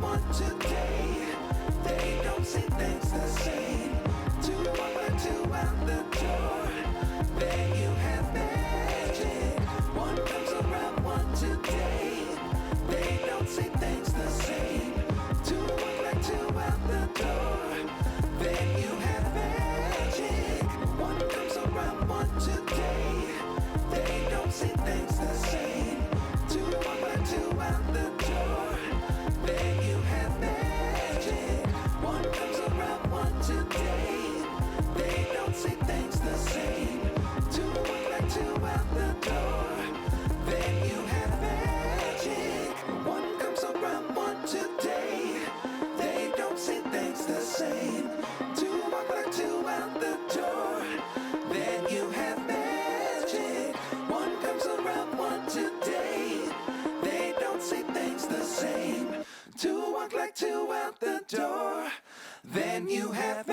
around one today. They don't see things the same. Two walk like two out the door. There you have magic. One comes around one today. They don't see things the same. Two walk like two out the door. Then you have magic. One comes around one today. They don't see things the same. Two walk like two out the door. Then you have magic. One comes around one today. They don't see things the same. Two walk like two out the door. Then you have magic. One comes around one today. They don't see things the same. Two walk like two out the door. Then you have magic. One comes around one today. They don't see things the same. Two walk like two out the door. Then you have